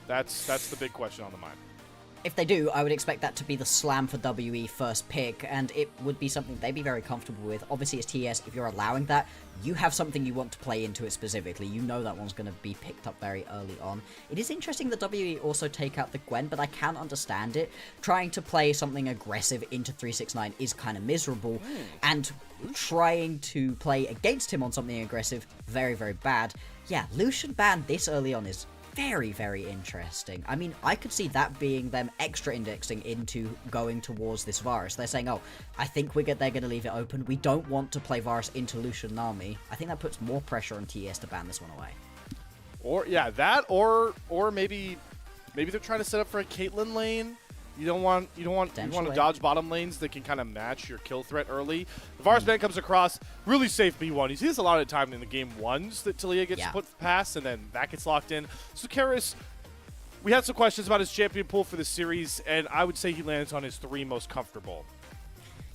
That's the big question on the mind. If they do, I would expect that to be the slam for WE first pick, and it would be something they'd be very comfortable with. Obviously, it's TES. If you're allowing that, you have something you want to play into it specifically. You know that one's going to be picked up very early on. It is interesting that WE also take out the Gwen, but I can understand it. Trying to play something aggressive into 369 is kind of miserable, and trying to play against him on something aggressive, very, very bad. Yeah, Lucian ban this early on is very, very interesting. I mean, I could see that being them extra indexing into going towards this Varus. They're saying, oh, I think they're going to leave it open. We don't want to play Varus into Lucian Nami. I think that puts more pressure on TES to ban this one away. Or, yeah, that, or maybe they're trying to set up for a Caitlyn lane. You want to dodge bottom lanes that can kind of match your kill threat early. The Varus ban comes across, really safe B1. You see this a lot of the time in the game ones that Talia gets put past, and then that gets locked in. So Karis, we had some questions about his champion pool for this series, and I would say he lands on his 3 most comfortable.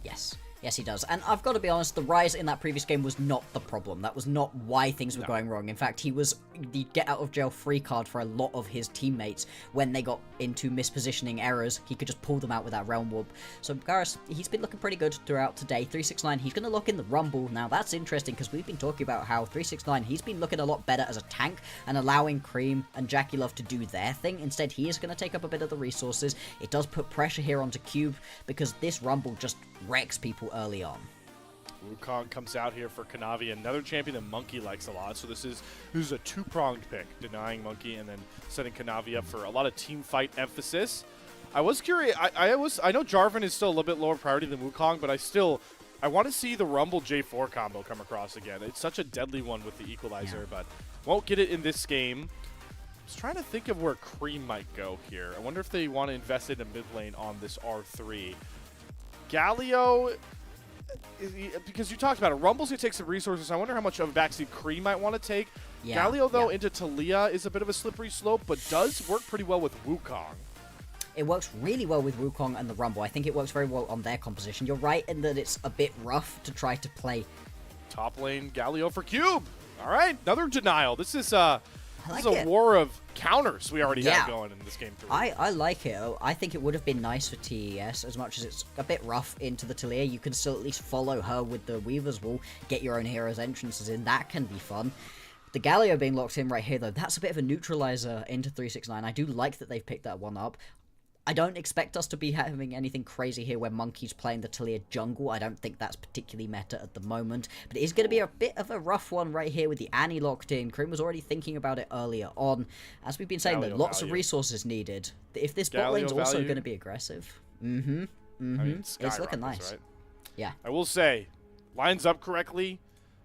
Yes. Yes, he does. And I've got to be honest, the Rise in that previous game was not the problem. That was not why things were going wrong. In fact, he was the get-out-of-jail-free card for a lot of his teammates. When they got into mispositioning errors, he could just pull them out with that Realm Warp. So Karis, he's been looking pretty good throughout today. 369, he's going to lock in the Rumble. Now, that's interesting because we've been talking about how 369, he's been looking a lot better as a tank and allowing Creme and JackeyLove to do their thing. Instead, he is going to take up a bit of the resources. It does put pressure here onto Cube because this Rumble just wrecks people early on. Wukong comes out here for Kanavi, another champion that Monki likes a lot. So this is a two-pronged pick, denying Monki and then setting Kanavi up for a lot of team fight emphasis. I was curious. I know Jarvan is still a little bit lower priority than Wukong, but I want to see the Rumble J4 combo come across again. It's such a deadly one with the equalizer, but won't get it in this game. I was trying to think of where Creme might go here. I wonder if they want to invest in a mid lane on this R3. Galio, because you talked about it, Rumble's going to take some resources. I wonder how much of a backseat Creme might want to take. Galio, though, into Talia is a bit of a slippery slope, but does work pretty well with Wukong. It works really well with Wukong and the Rumble. I think it works very well on their composition. You're right in that it's a bit rough to try to play. Top lane, Galio for Cube. All right, another denial. This is a war of counters we already have going in this game 3. I like it. I think it would have been nice for TES, as much as it's a bit rough into the Talia. You can still at least follow her with the Weaver's Wall, get your own heroes' entrances in. That can be fun. The Galio being locked in right here, though, that's a bit of a neutralizer into 369. I do like that they've picked that one up. I don't expect us to be having anything crazy here where Monki's playing the Talia jungle. I don't think that's particularly meta at the moment. But it is going to be a bit of a rough one right here with the Annie locked in. Creme was already thinking about it earlier on. As we've been saying, there lots of resources needed. If this bot lane's also going to be aggressive. I mean, it's looking nice. Right? Yeah. I will say, lines up correctly,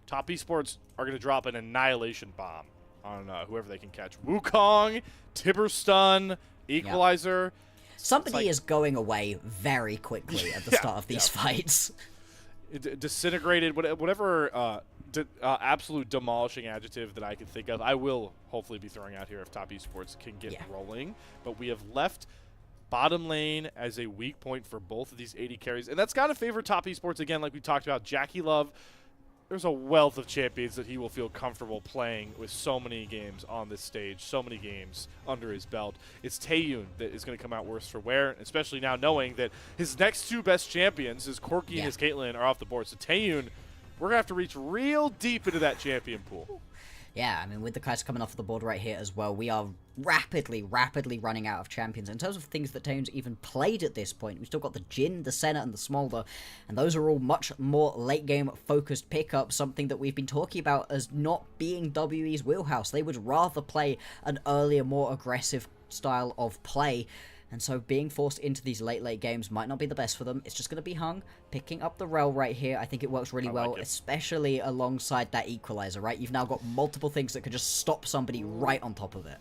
top esports are going to drop an annihilation bomb on whoever they can catch. Wukong, Tibber stun, equalizer. Yep. Somebody is going away very quickly at the start of these fights. Disintegrated, whatever absolute demolishing adjective that I can think of, I will hopefully be throwing out here if top esports can get rolling. But we have left bottom lane as a weak point for both of these 80 carries. And that's got to favor top esports again, like we talked about. JackeyLove, there's a wealth of champions that he will feel comfortable playing with so many games on this stage, so many games under his belt. It's Taeyoon that is going to come out worse for wear, especially now knowing that his next 2 best champions, his Corki and his Caitlyn, are off the board. So Taeyoon, we're going to have to reach real deep into that champion pool. Yeah, I mean, with the Karis coming off the board right here as well, we are rapidly running out of champions. In terms of things that Taeyoon's even played at this point, we've still got the Jhin, the Senna, and the Smolder, and those are all much more late-game focused pickups, something that we've been talking about as not being WE's wheelhouse. They would rather play an earlier, more aggressive style of play. And so being forced into these late games might not be the best for them. It's just going to be Hung picking up the Rel right here. I think it works really well, especially alongside that equalizer, right? You've now got multiple things that could just stop somebody right on top of it.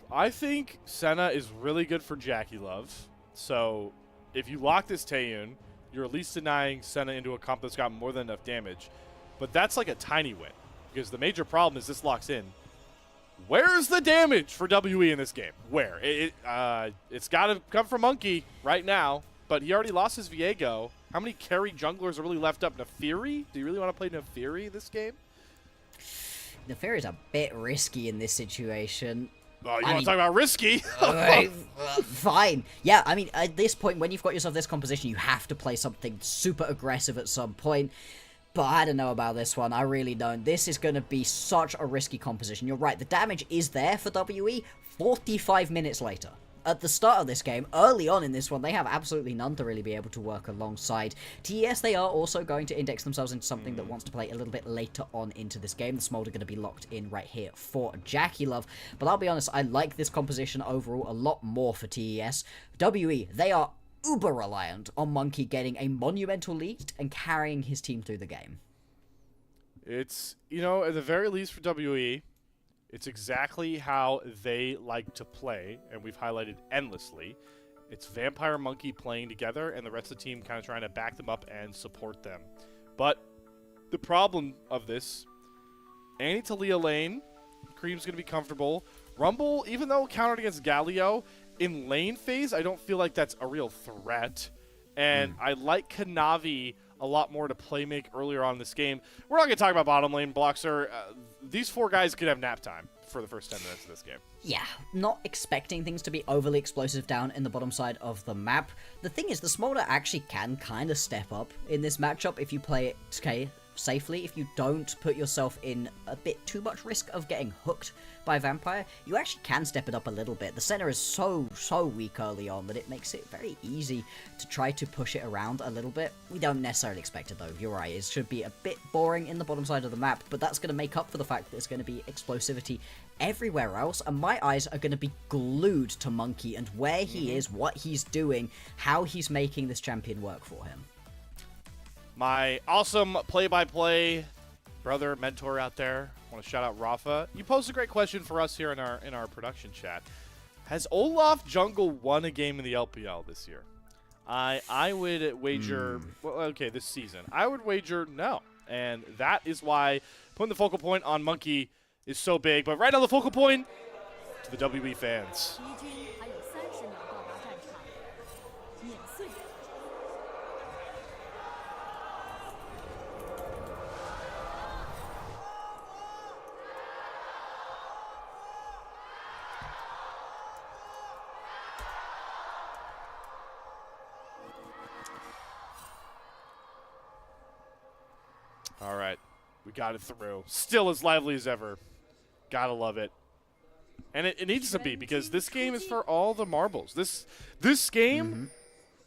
I think Senna is really good for JackeyLove. So if you lock this Taeyoon, you're at least denying Senna into a comp that's got more than enough damage. But that's like a tiny win, because the major problem is this locks in. Where's the damage for WE in this game? Where? It's got to come from Monki right now, but he already lost his Viego. How many carry junglers are really left up? Nefiri? Do you really want to play Nefiri this game? Nefiri's a bit risky in this situation. Oh, you want to talk about risky? Fine. Yeah, I mean, at this point, when you've got yourself this composition, you have to play something super aggressive at some point. But I don't know about this one. I really don't. This is going to be such a risky composition. You're right. The damage is there for WE 45 minutes later. At the start of this game, early on in this one, they have absolutely none to really be able to work alongside. TES, they are also going to index themselves into something that wants to play a little bit later on into this game. The Smolder are going to be locked in right here for JackeyLove. But I'll be honest, I like this composition overall a lot more for TES. WE, they are uber reliant on Monki getting a monumental lead and carrying his team through the game. It's, you know, at the very least for WE, it's exactly how they like to play, and we've highlighted endlessly. It's Vampire Monki playing together, and the rest of the team kind of trying to back them up and support them. But the problem of this, Annie Talia lane, Creme's going to be comfortable. Rumble, even though countered against Galio, in lane phase, I don't feel like that's a real threat. And I like Kanavi a lot more to play make earlier on in this game. We're not going to talk about bottom lane, Bloxer. These four guys could have nap time for the first 10 minutes of this game. Yeah, not expecting things to be overly explosive down in the bottom side of the map. The thing is, the Smolder actually can kind of step up in this matchup if you play it safely. If you don't put yourself in a bit too much risk of getting hooked by Vampire, you actually can step it up a little bit. The center is so weak early on that it makes it very easy to try to push it around a little bit. We don't necessarily expect it though, you're right. It should be a bit boring in the bottom side of the map, but that's going to make up for the fact that there's going to be explosivity everywhere else, and my eyes are going to be glued to Monki and where he is, what he's doing, how he's making this champion work for him. My awesome play-by-play brother, mentor out there, I want to shout out Rafa. You posed a great question for us here in our production chat. Has Olaf Jungle won a game in the LPL this year? I would wager, well, okay, this season. I would wager no, and that is why putting the focal point on Monki is so big. But right now the focal point to the WB fans. All right, we got it through. Still as lively as ever. Gotta love it. And it needs to be, because this game is for all the marbles. This game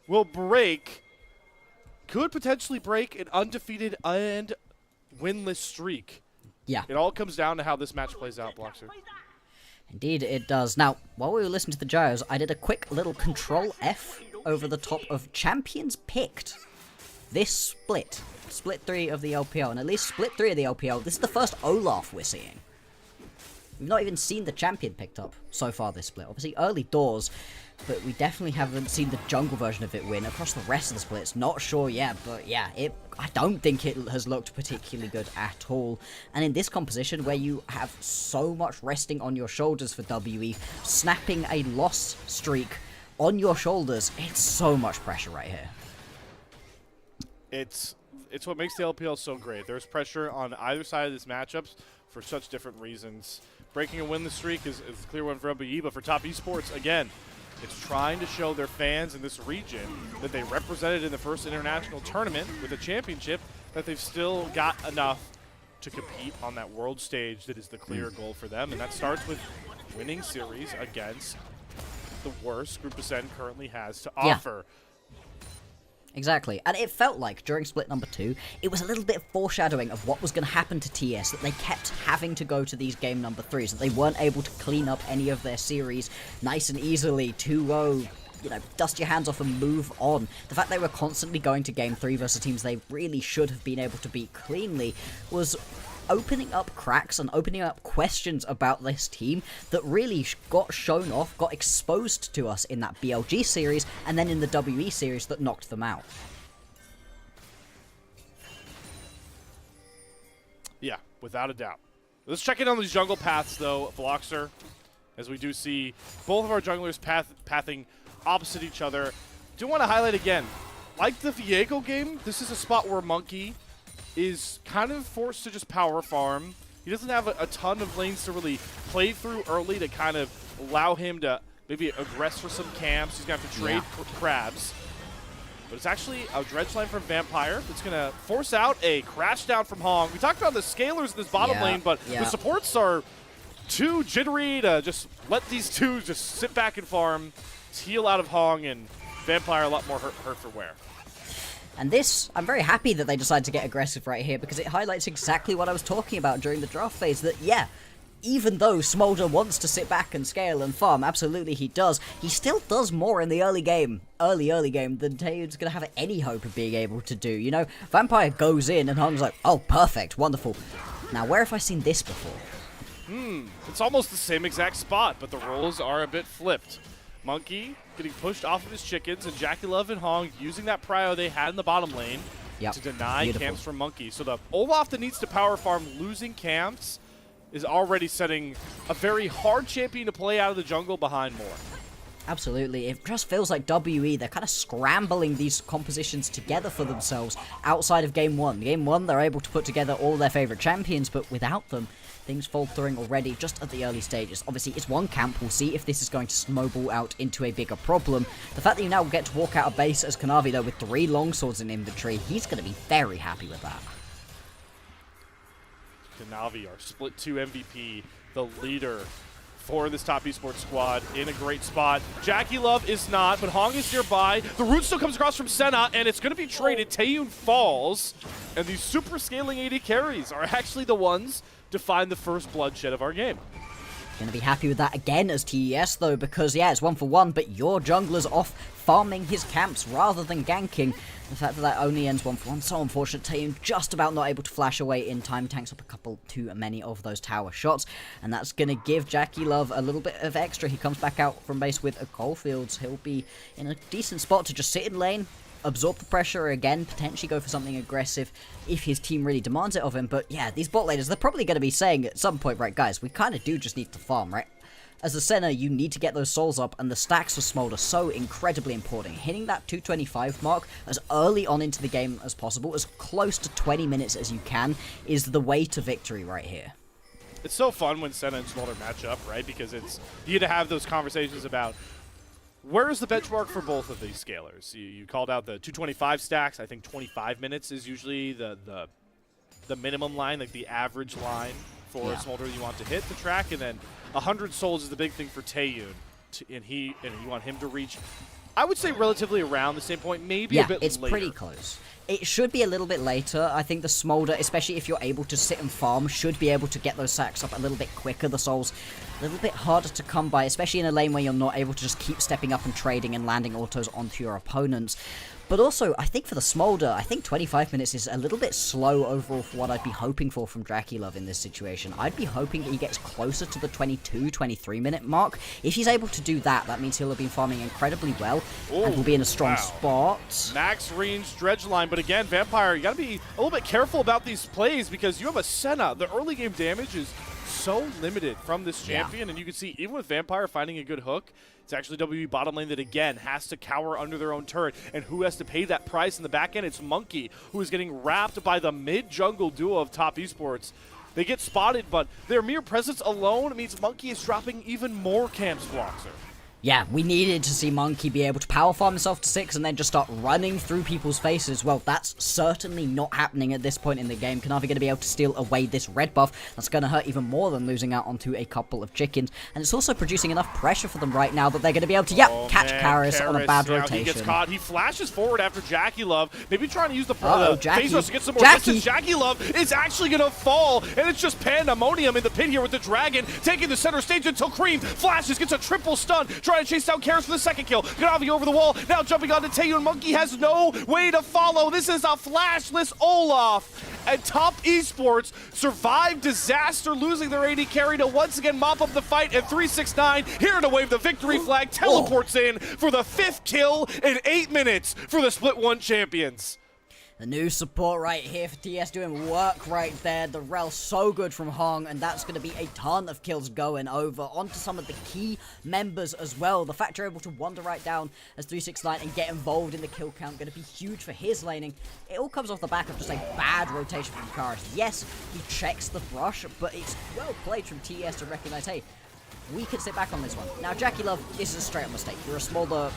will break, could potentially break an undefeated and winless streak. Yeah. It all comes down to how this match plays out, Bloxer. Indeed, it does. Now, while we were listening to the gyros, I did a quick little Control F over the top of champions picked. This split 3 of the LPL, and at least split 3 of the LPL, this is the first Olaf we're seeing. We've not even seen the champion picked up so far this split. Obviously early doors, but we definitely haven't seen the jungle version of it win. Across the rest of the splits, not sure yet, but yeah, I don't think it has looked particularly good at all. And in this composition, where you have so much resting on your shoulders for WE, snapping a loss streak on your shoulders, it's so much pressure right here. It's what makes the LPL so great. There's pressure on either side of these matchups for such different reasons. Breaking a winless streak is a clear one for WE, but for top esports, again, it's trying to show their fans in this region that they represented in the first international tournament with a championship, that they've still got enough to compete on that world stage that is the clear goal for them. And that starts with winning series against the worst Group Ascend currently has to offer. Exactly, and it felt like during split number 2, it was a little bit of foreshadowing of what was going to happen to TS, that they kept having to go to these game number 3s, that they weren't able to clean up any of their series nice and easily, 2-0, you know, dust your hands off and move on. The fact they were constantly going to game 3 versus teams they really should have been able to beat cleanly was opening up cracks and opening up questions about this team that really got shown off, got exposed to us in that BLG series, and then in the WE series that knocked them out. Yeah, without a doubt. Let's check in on these jungle paths, though, Bloxer, as we do see both of our junglers pathing opposite each other. Do want to highlight again, like the Viego game, this is a spot where Monki is kind of forced to just power farm. he doesn't have a ton of lanes to really play through early to kind of allow him to maybe aggress for some camps. He's going to have to trade crabs. But it's actually a dredge line from Vampire that's going to force out a crash down from Hong. We talked about the scalers in this bottom lane, but the supports are too jittery to just let these two just sit back and farm, heal out of Hong, and Vampire a lot more hurt for wear. And this, I'm very happy that they decided to get aggressive right here, because it highlights exactly what I was talking about during the draft phase, that even though Smolder wants to sit back and scale and farm, absolutely he does, he still does more in the early game than Taeyoon's going to have any hope of being able to do. You know, Vampire goes in and Hong's like, oh, perfect, wonderful. Now, where have I seen this before? It's almost the same exact spot, but the roles are a bit flipped. Monki getting pushed off of his chickens, and JackeyLove and Hong using that prio they had in the bottom lane to deny camps from Monki. So the Olaf that needs to power farm losing camps is already setting a very hard champion to play out of the jungle behind more. Absolutely. It just feels like WE, they're kind of scrambling these compositions together for themselves outside of Game 1. Game 1, they're able to put together all their favorite champions, but without them, things faltering already just at the early stages. Obviously, it's one camp. We'll see if this is going to snowball out into a bigger problem. The fact that you now get to walk out of base as Kanavi, though, with 3 longswords in inventory, he's going to be very happy with that. Kanavi, our split 2 MVP, the leader for this top esports squad, in a great spot. JackeyLove is not, but Hong is nearby. The root still comes across from Senna, and it's going to be traded. Taeyoon falls, and these super scaling AD carries are actually the ones to find the first bloodshed of our game. Gonna be happy with that again as TES, though, because, it's 1 for 1, but your jungler's off farming his camps rather than ganking. The fact that only ends 1 for 1, so unfortunate. Taeyoon just about not able to flash away in time. Tanks up a couple too many of those tower shots, and that's gonna give JackeyLove a little bit of extra. He comes back out from base with a Coalfields. He'll be in a decent spot to just sit in lane, absorb the pressure again, potentially go for something aggressive if his team really demands it of him. But these bot laners, they're probably going to be saying at some point, right, guys, we kind of do just need to farm, right? As a center, you need to get those souls up, and the stacks for Smolder so incredibly important. Hitting that 225 mark as early on into the game as possible, as close to 20 minutes as you can, is the way to victory right here. It's so fun when Senna and Smolder match up, right? Because you get to have those conversations about where is the benchmark for both of these scalers. You called out the 225 stacks. I think 25 minutes is usually the minimum line, like the average line for a Smolder you want to hit the track, and then 100 souls is the big thing for Taeyoon, and you want him to reach, I would say, relatively around the same point, maybe a bit later. Yeah, it's pretty close. It should be a little bit later. I think the Smolder, especially if you're able to sit and farm, should be able to get those sacks up a little bit quicker. The souls a little bit harder to come by, especially in a lane where you're not able to just keep stepping up and trading and landing autos onto your opponents. But also, I think for the Smolder, I think 25 minutes is a little bit slow overall for what I'd be hoping for from JackeyLove in this situation. I'd be hoping he gets closer to the 22, 23-minute mark. If he's able to do that, that means he'll have been farming incredibly well and will be in a strong spot. Max range dredge line, but again, Vampire, you gotta be a little bit careful about these plays because you have a Senna. The early game damage is so limited from this champion, and you can see even with Vampire finding a good hook, it's actually WE bottom lane that, again, has to cower under their own turret. And who has to pay that price in the back end? It's Monki, who is getting wrapped by the mid-jungle duo of top esports. They get spotted, but their mere presence alone means Monki is dropping even more camps, Bloxer. Yeah, we needed to see Monki be able to power farm himself to 6 and then just start running through people's faces. Well, that's certainly not happening at this point in the game. Kanavi going to be able to steal away this red buff. That's going to hurt even more than losing out onto a couple of chickens. And it's also producing enough pressure for them right now that they're going to be able to, catch Karis on a bad rotation. He gets caught. He flashes forward after JackeyLove, maybe trying to use the phase to get some more distance. JackeyLove is actually going to fall, and it's just pandemonium in the pit here with the dragon taking the center stage until Creme flashes, gets a triple stun, trying to chase down Karis for the second kill. Kanavi over the wall, now jumping onto Taeyoon. Monki has no way to follow. This is a flashless Olaf. And top esports survived disaster, losing their AD carry to once again mop up the fight, and 369 here to wave the victory flag, teleports in for the 5th kill in 8 minutes for the Split 1 champions. The new support right here for TS doing work right there. The rel so good from Hong, and that's going to be a ton of kills going over onto some of the key members as well. The fact you're able to wander right down as 369 and get involved in the kill count going to be huge for his laning. It all comes off the back of just a bad rotation from Karis. Yes, he checks the brush, but it's well played from TS to recognize, hey, we can sit back on this one. Now, JackeyLove, this is a straight up mistake. You're a smaller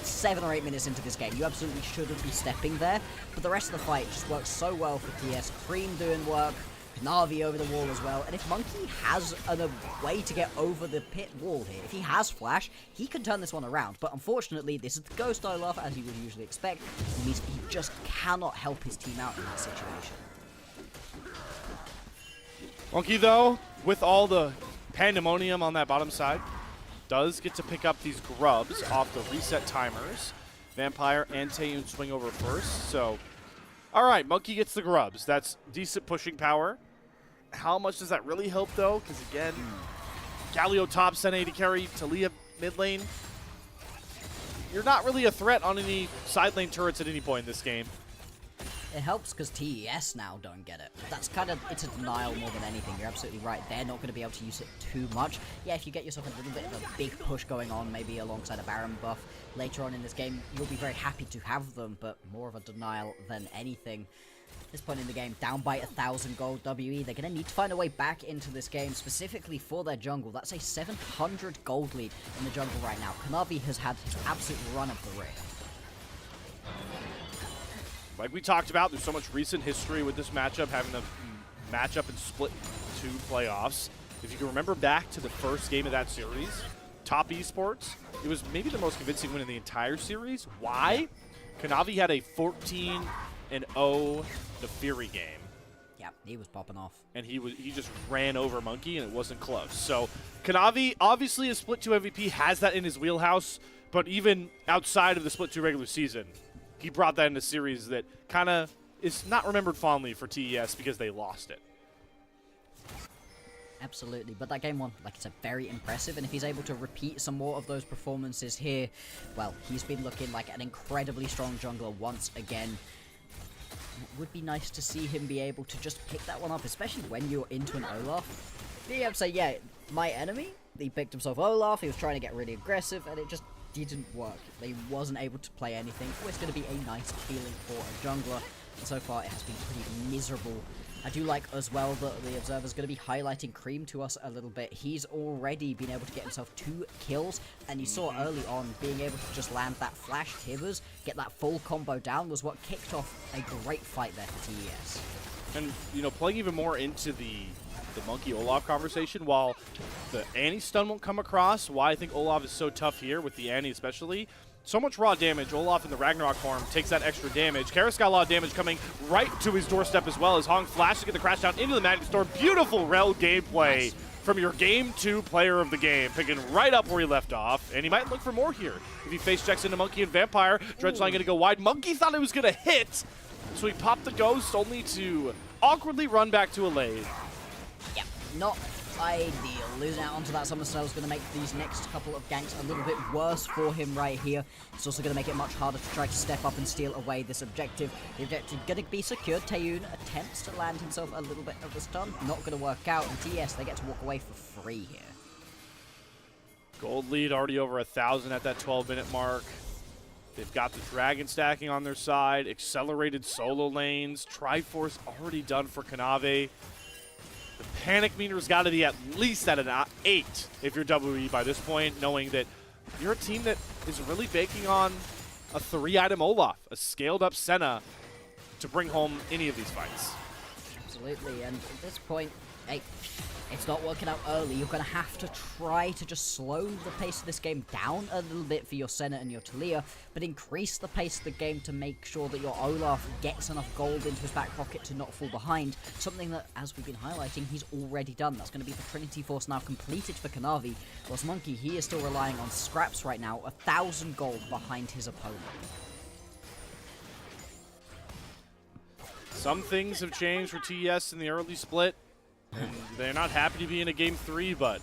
7 or 8 minutes into this game. You absolutely shouldn't be stepping there, but the rest of the fight just works so well for TS. Creme doing work, Kanavi over the wall as well, and if Monki has a way to get over the pit wall here, if he has flash, he can turn this one around, but unfortunately, this is the ghost Olaf, as you would usually expect. It means he just cannot help his team out in that situation. Monki, though, with all the pandemonium on that bottom side, does get to pick up these grubs off the reset timers. Vampire and Taeyoon swing over first. So, all right, Monki gets the grubs. That's decent pushing power. How much does that really help, though? Because, again, Galio top, Sene to carry, Talia mid lane. You're not really a threat on any side lane turrets at any point in this game. It helps because TES now don't get it. That's kind of, it's a denial more than anything. You're absolutely right. They're not going to be able to use it too much. Yeah, if you get yourself a little bit of a big push going on, maybe alongside a Baron buff later on in this game, you'll be very happy to have them, but more of a denial than anything. At this point in the game, down by 1,000 gold WE, they're going to need to find a way back into this game, specifically for their jungle. That's a 700 gold lead in the jungle right now. Kanavi has had his absolute run of the rig. Like we talked about, there's so much recent history with this matchup, having the matchup in split 2 playoffs. If you can remember back to the first game of that series, top Esports, it was maybe the most convincing win in the entire series. Why? Kanavi had a 14-0 the Fury game. Yeah, he was popping off. And he just ran over Monki, and it wasn't close. So Kanavi, obviously a split 2 MVP, has that in his wheelhouse, but even outside of the split 2 regular season, he brought that in a series that kind of is not remembered fondly for TES because they lost it. Absolutely, but that game one, like I said, very impressive, and if he's able to repeat some more of those performances here, well, he's been looking like an incredibly strong jungler once again. It would be nice to see him be able to just pick that one up, especially when you're into an Olaf. Being able to say, yeah, my enemy, he picked himself Olaf, he was trying to get really aggressive, and it just didn't work. They wasn't able to play anything. Always going to be a nice feeling for a jungler, and so far it has been pretty miserable. I do like as well that the Observer's going to be highlighting Creme to us a little bit. He's already been able to get himself 2 kills, and you saw early on being able to just land that flash Tibbers, get that full combo down was what kicked off a great fight there for TES. And, you know, playing even more into the Monki Olaf conversation, while the Annie stun won't come across, why I think Olaf is so tough here with the Annie especially. So much raw damage. Olaf in the Ragnarok form takes that extra damage. Karis got a lot of damage coming right to his doorstep as well as Hong flashes to get the crash down into the Magnet Storm. Beautiful rel gameplay from your Game 2 player of the game, picking right up where he left off. And he might look for more here. If he face checks into Monki and Vampire, Dredgeline going to go wide. Monki thought it was going to hit, so he popped the Ghost only to awkwardly run back to a lane. Yeah, not ideal. Losing out onto that Summer Snow is going to make these next couple of ganks a little bit worse for him right here. It's also going to make it much harder to try to step up and steal away this objective. The objective going to be secured. Taeyoon attempts to land himself a little bit of the stun. Not going to work out. And TS, they get to walk away for free here. Gold lead already over 1,000 at that 12-minute mark. They've got the Dragon stacking on their side. Accelerated solo lanes. Triforce already done for Kanavi. The panic meter's got to be at least at an 8 if you're WE by this point, knowing that you're a team that is really banking on a 3-item Olaf, a scaled-up Senna, to bring home any of these fights. Absolutely, and at this point, hey, it's not working out early. You're going to have to try to just slow the pace of this game down a little bit for your Senna and your Talia, but increase the pace of the game to make sure that your Olaf gets enough gold into his back pocket to not fall behind. Something that, as we've been highlighting, he's already done. That's going to be the Trinity Force now completed for Kanavi. Whilst Monki, he is still relying on scraps right now, 1,000 gold behind his opponent. Some things have changed for TES in the early split. And they're not happy to be in a Game 3, but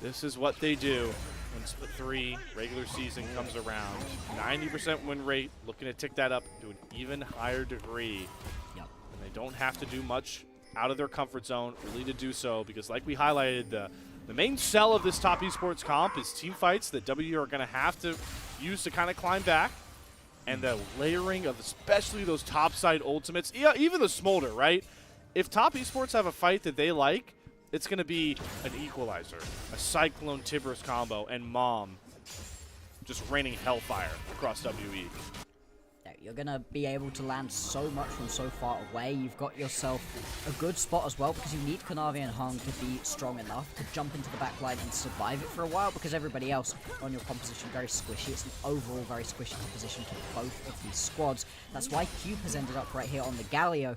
this is what they do. when Split 3 regular season comes around. 90% win rate, looking to tick that up to an even higher degree. Yep. And they don't have to do much out of their comfort zone really to do so, because like we highlighted, the main sell of this top esports comp is team fights that W are going to have to use to kind of climb back. And the layering of especially those topside ultimates, even the Smolder, right? If top esports have a fight that they like, it's going to be an equalizer, a Cyclone Tibbers combo, and Mom just raining hellfire across WE. You're going to be able to land so much from so far away. You've got yourself a good spot as well, because you need Kanavi and Hung to be strong enough to jump into the back line and survive it for a while, because everybody else on your composition very squishy. It's an overall very squishy composition to both of these squads. That's why Cube has ended up right here on the Galio.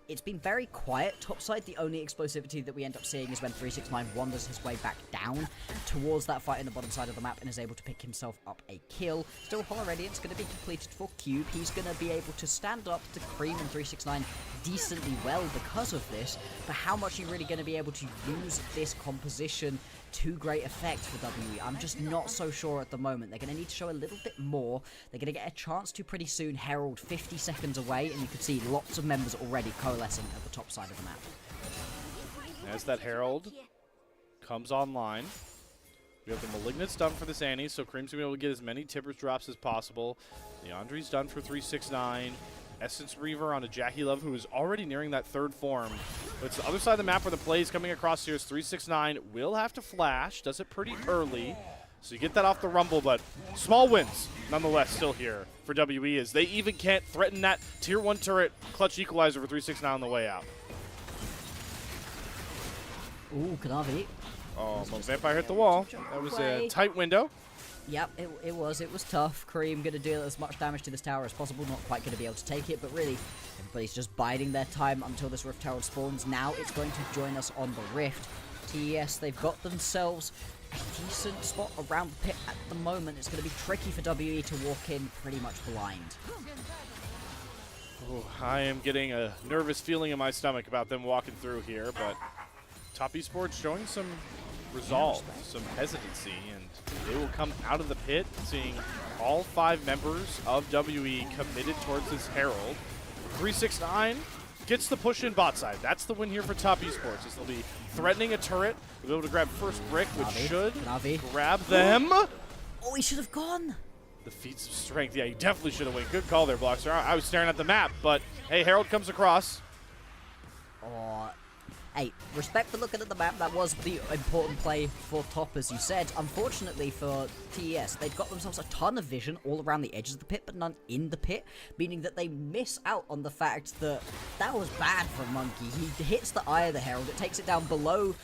It's been very quiet topside. The only explosivity that we end up seeing is when 369 wanders his way back down towards that fight in the bottom side of the map and is able to pick himself up a kill. Still, Hollow Radiant's going to be completed for Cube. He's going to be able to stand up to Creme and 369 decently well because of this, but how much are you really going to be able to use this composition to great effect for WE? I'm just not so sure at the moment. They're going to need to show a little bit more. They're going to get a chance to pretty soon. Herald 50 seconds away, and you can see lots of members already coalescing at the top side of the map. As that Herald comes online, we have the Malignant's done for this Annie, so Creme's going to be able to get as many Tibbers drops as possible. Leandri's done for 369. Essence Reaver on a JackeyLove, who is already nearing that third form. But it's the other side of the map where the play is coming across here. 369 will have to flash, does it pretty early. So you get that off the Rumble, but small wins nonetheless still here for WE, as they even can't threaten that tier 1 turret clutch equalizer for 369 on the way out. Ooh, Kanavi. Oh, Vampire hit the wall. That was a tight window. Yep, it was tough. Cream going to deal as much damage to this tower as possible. Not quite going to be able to take it, but really, everybody's just biding their time until this Rift Herald spawns. Now it's going to join us on the Rift. TES, they've got themselves a decent spot around the pit at the moment. It's going to be tricky for WE to walk in pretty much blind. Oh, I am getting a nervous feeling in my stomach about them walking through here, but top esports showing some resolve, some hesitancy, and they will come out of the pit seeing all 5 members of WE committed towards this Herald. 369 gets the push in bot side. That's the win here for top esports, as they'll be threatening a turret. They'll be able to grab first brick, which should grab them. Oh, he should have gone. The feats of strength. Yeah, you definitely should have went. Good call there, Bloxer. I was staring at the map, but hey, Herald comes across. Oh, hey, respect for looking at the map. That was the important play for top, as you said. Unfortunately for TES, they've got themselves a ton of vision all around the edges of the pit, but none in the pit, meaning that they miss out on the fact that that was bad for Monki. He hits the eye of the Herald. It takes it down below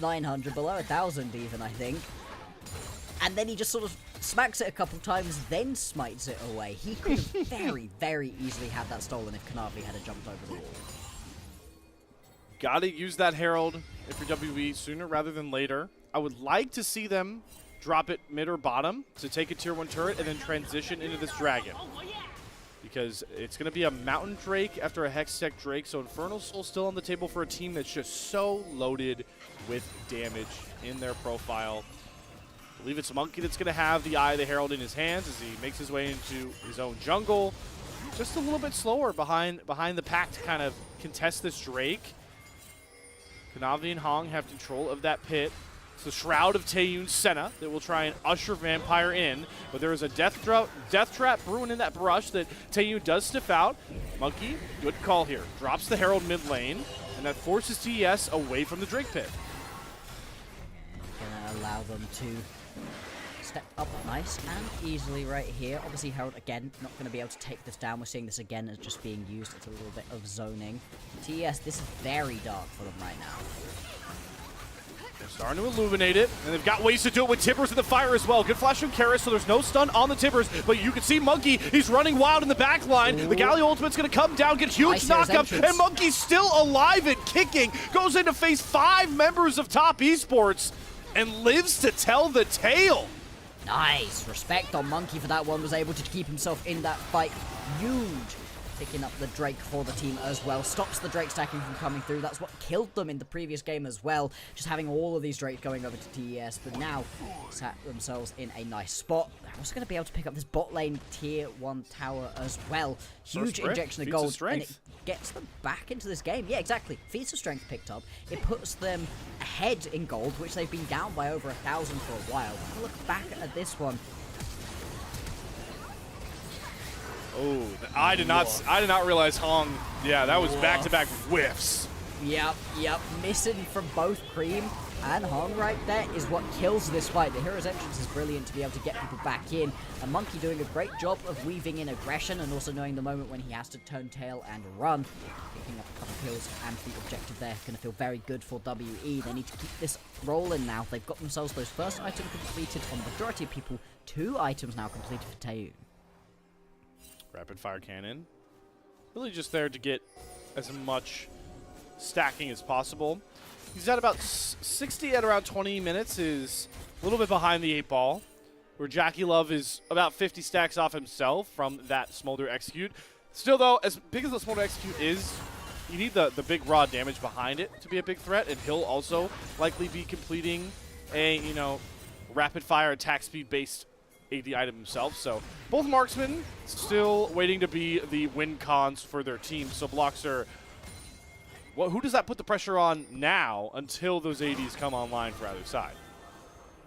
900, below 1,000 even, I think. And then he just sort of smacks it a couple times, then smites it away. He could have very, very easily had that stolen if Kanavi had jumped over the wall. Gotta use that Herald if you're WE sooner rather than later. I would like to see them drop it mid or bottom to take a tier 1 turret and then transition into this dragon. Because it's going to be a Mountain Drake after a Hextech Drake, so Infernal Soul still on the table for a team that's just so loaded with damage in their profile. I believe it's Monki that's going to have the Eye of the Herald in his hands as he makes his way into his own jungle. Just a little bit slower behind the pack to kind of contest this Drake. Kanavi and Hong have control of that pit. It's the Shroud of Taeyoon Senna that will try and usher Vampire in, but there is a death trap brewing in that brush that Taeyoon does sniff out. Monki, good call here, drops the Herald mid lane, and that forces TES away from the Drake pit. Gonna allow them to step up nice and easily right here. Obviously Herald, again, not going to be able to take this down. We're seeing this again as just being used. It's a little bit of zoning. TES, this is very dark for them right now. They're starting to illuminate it, and they've got ways to do it with Tibbers in the fire as well. Good flash from Karis, so there's no stun on the Tibbers, but you can see Monki, he's running wild in the back line. Ooh. The Galio ultimate's going to come down, get huge knockup, and Monki's still alive and kicking. Goes in to face 5 members of top esports and lives to tell the tale. Nice. Respect on Monki for that one. Was able to keep himself in that fight. Huge picking up the Drake for the team as well. Stops the Drake stacking from coming through. That's what killed them in the previous game as well. Just having all of these Drakes going over to TES, but now sat themselves in a nice spot. They're also going to be able to pick up this bot lane tier 1 tower as well. Huge injection of gold, and it gets them back into this game. Yeah, exactly. Feats of strength picked up. It puts them ahead in gold, which they've been down by over 1,000 for a while. Have a look back at this one. Oh, I did not realize Hong. Yeah, that was back-to-back whiffs. Yep, missing from both Creme and Hong right there is what kills this fight. The hero's entrance is brilliant to be able to get people back in. And Monki doing a great job of weaving in aggression and also knowing the moment when he has to turn tail and run. Picking up a couple kills, and the objective there going to feel very good for WE. They need to keep this rolling now. They've got themselves those first item completed on the majority of people. 2 items now completed for Taeyoon. Rapid fire cannon. Really just there to get as much stacking as possible. He's at about 60 at around 20 minutes, is a little bit behind the 8 ball, where JackeyLove is about 50 stacks off himself from that Smolder execute. Still though, as big as the Smolder execute is, you need the big raw damage behind it to be a big threat, and he'll also likely be completing a, rapid fire attack speed based AD item himself. So both marksmen still waiting to be the win cons for their team. So Bloxer, well, who does that put the pressure on now until those ADs come online for either side?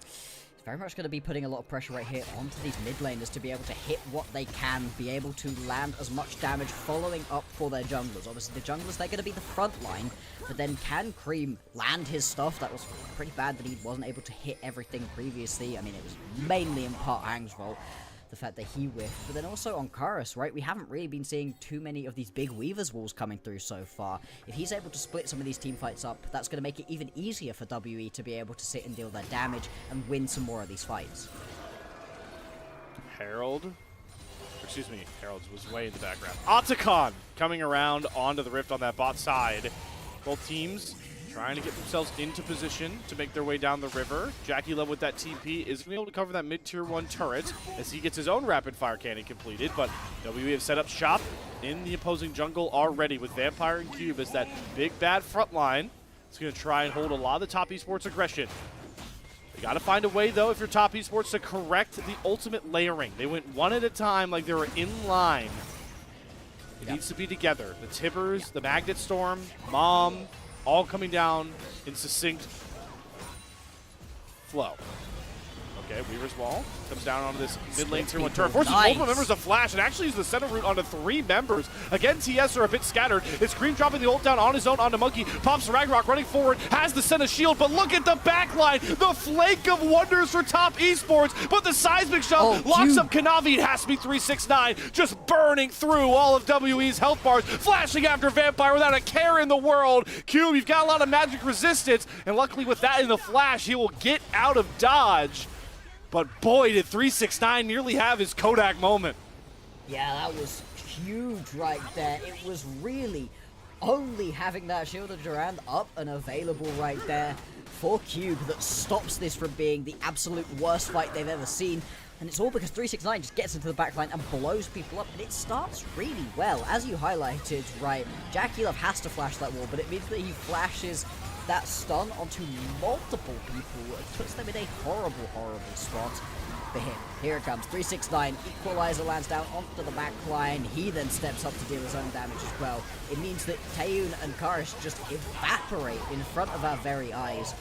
It's very much going to be putting a lot of pressure right here onto these mid laners to be able to hit what they can, be able to land as much damage following up for their junglers. Obviously the junglers, they're going to be the front line, but then can Creme land his stuff? That was pretty bad that he wasn't able to hit everything previously. I mean, it was mainly in part Hang's fault, the fact that he whiffed. But then also on Karis, right? We haven't really been seeing too many of these big Weaver's walls coming through so far. If he's able to split some of these team fights up, that's going to make it even easier for WE to be able to sit and deal their damage and win some more of these fights. Herald was way in the background. Otacon coming around onto the rift on that bot side. Both teams trying to get themselves into position to make their way down the river. JackeyLove with that TP is going to be able to cover that mid-tier 1 turret as he gets his own rapid-fire cannon completed, but WE have set up shop in the opposing jungle already with Vampire and Cube as that big bad front line. It's going to try and hold a lot of the top esports aggression. You got to find a way, though, if you're top esports, to correct the ultimate layering. They went one at a time like they were in line. It needs to be together. The Tibbers, the Magnet Storm, Mom, all coming down in succinct flow. Okay, Weaver's Wall comes down onto this mid lane tier 1 turret. Forces multiple members to flash and actually uses the center route onto 3 members. Again, TS are a bit scattered. It's Creme dropping the ult down on his own onto Monki. Pops Ragnarok running forward, has the Senna shield, but look at the backline. The flake of wonders for top esports, but the seismic shove locks up Kanavi. It has to be 369, just burning through all of WE's health bars, flashing after Vampire without a care in the world. Cube, you've got a lot of magic resistance, and luckily with that in the flash, he will get out of dodge. But boy, did 369 nearly have his Kodak moment. Yeah, that was huge right there. It was really only having that Shield of Durand up and available right there for Cube that stops this from being the absolute worst fight they've ever seen. And it's all because 369 just gets into the backline and blows people up. And it starts really well. As you highlighted, right, JackeyLove has to flash that wall, but it means that he flashes that stun onto multiple people. It puts them in a horrible, horrible spot. For him, here it comes, 369, Equalizer lands down onto the back line. He then steps up to deal his own damage as well. It means that Taeyoon and Karis just evaporate in front of our very eyes.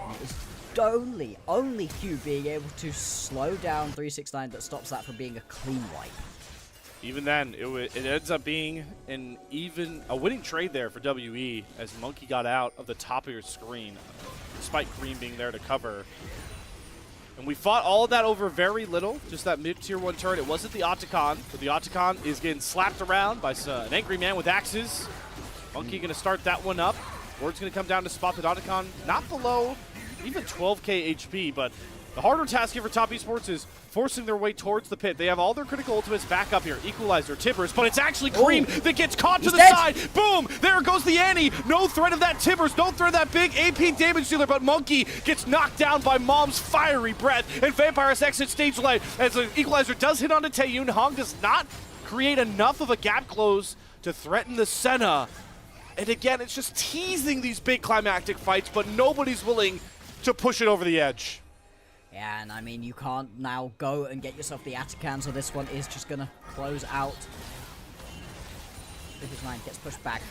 And it is only Q being able to slow down 369 that stops that from being a clean wipe. Even then, it ends up being a winning trade there for WE as Monki got out of the top of your screen, despite Creme being there to cover. And we fought all of that over very little, just that mid-tier 1 turret. It wasn't the Otacon, but the Otacon is getting slapped around by an angry man with axes. Monki going to start that one up. Word's going to come down to spot the Otacon, not below even 12k HP, but the harder task here for top esports is forcing their way towards the pit. They have all their critical ultimates back up here. Equalizer, Tibbers, but it's actually Creme that gets caught to the side. Boom! There goes the Annie. No threat of that Tibbers. No threat of that big AP damage dealer, but Monki gets knocked down by Mom's fiery breath, and Vampire's exit stage light as the Equalizer does hit onto Taeyoon. Hong does not create enough of a gap close to threaten the Senna. And again, it's just teasing these big climactic fights, but nobody's willing to push it over the edge. Yeah, and I mean, you can't now go and get yourself the Atakan, so this one is just going to close out. EpicSkillshot gets pushed back.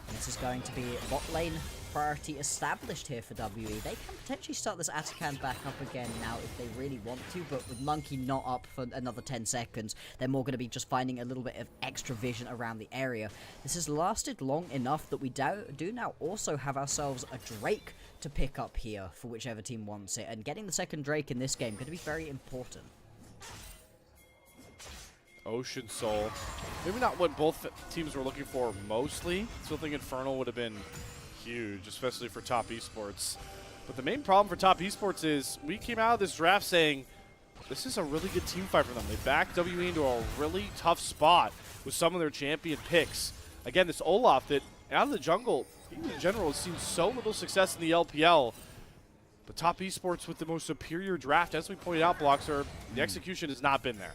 This is going to be bot lane priority established here for WE. They can potentially start this Atakan back up again now if they really want to, but with Monki not up for another 10 seconds, they're more going to be just finding a little bit of extra vision around the area. This has lasted long enough that we do now also have ourselves a Drake to pick up here for whichever team wants it, and getting the second Drake in this game going to be very important. Ocean Soul. Maybe not what both teams were looking for mostly. Still think Infernal would have been huge, especially for Top Esports. But the main problem for Top Esports is we came out of this draft saying this is a really good team fight for them. They backed WE into a really tough spot with some of their champion picks. Again, this Olaf that out of the jungle, even in general, has seen so little success in the LPL. But Top Esports with the most superior draft, as we pointed out, Bloxer, the execution has not been there.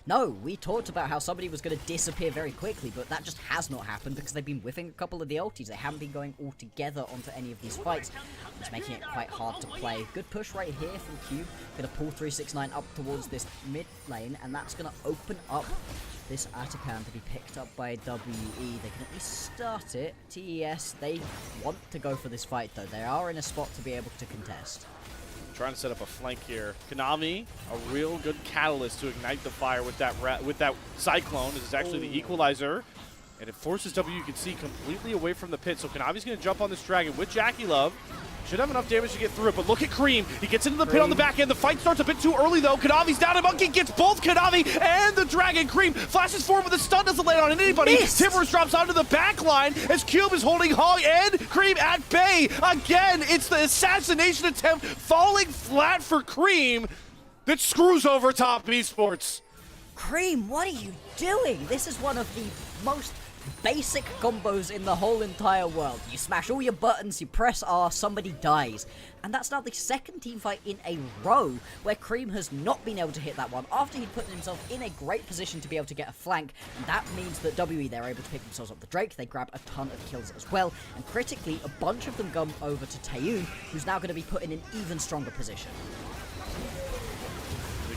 No, we talked about how somebody was going to disappear very quickly, but that just has not happened because they've been whiffing a couple of the ultis. They haven't been going all together onto any of these fights, which is making it quite hard to play. Good push right here from Cube. Going to pull 369 up towards this mid lane, and that's going to open up this Atakan to be picked up by WE. They can at least start it. TES, they want to go for this fight, though. They are in a spot to be able to contest. Trying to set up a flank here. Kanavi, a real good catalyst to ignite the fire with that Cyclone. This is actually the equalizer. And it forces WE, you can see, completely away from the pit. So Kanavi's going to jump on this dragon with JackeyLove. Should have enough damage to get through it, but look at Creme. He gets into the pit on the back end. The fight starts a bit too early, though. Kanavi's down, and Monki gets both Kanavi and the dragon. Creme flashes forward, but the stun doesn't land on anybody. Timbers drops onto the back line as Cube is holding Hog and Creme at bay. Again, it's the assassination attempt falling flat for Creme that screws over Top Esports. Creme, what are you doing? This is one of the most basic combos in the whole entire world. You smash all your buttons, you press R, somebody dies. And that's now the second team fight in a row where Creme has not been able to hit that one after he'd put himself in a great position to be able to get a flank. And that means that WE, they're able to pick themselves up the Drake. They grab a ton of kills as well. And critically, a bunch of them come over to Taeyoon, who's now going to be put in an even stronger position.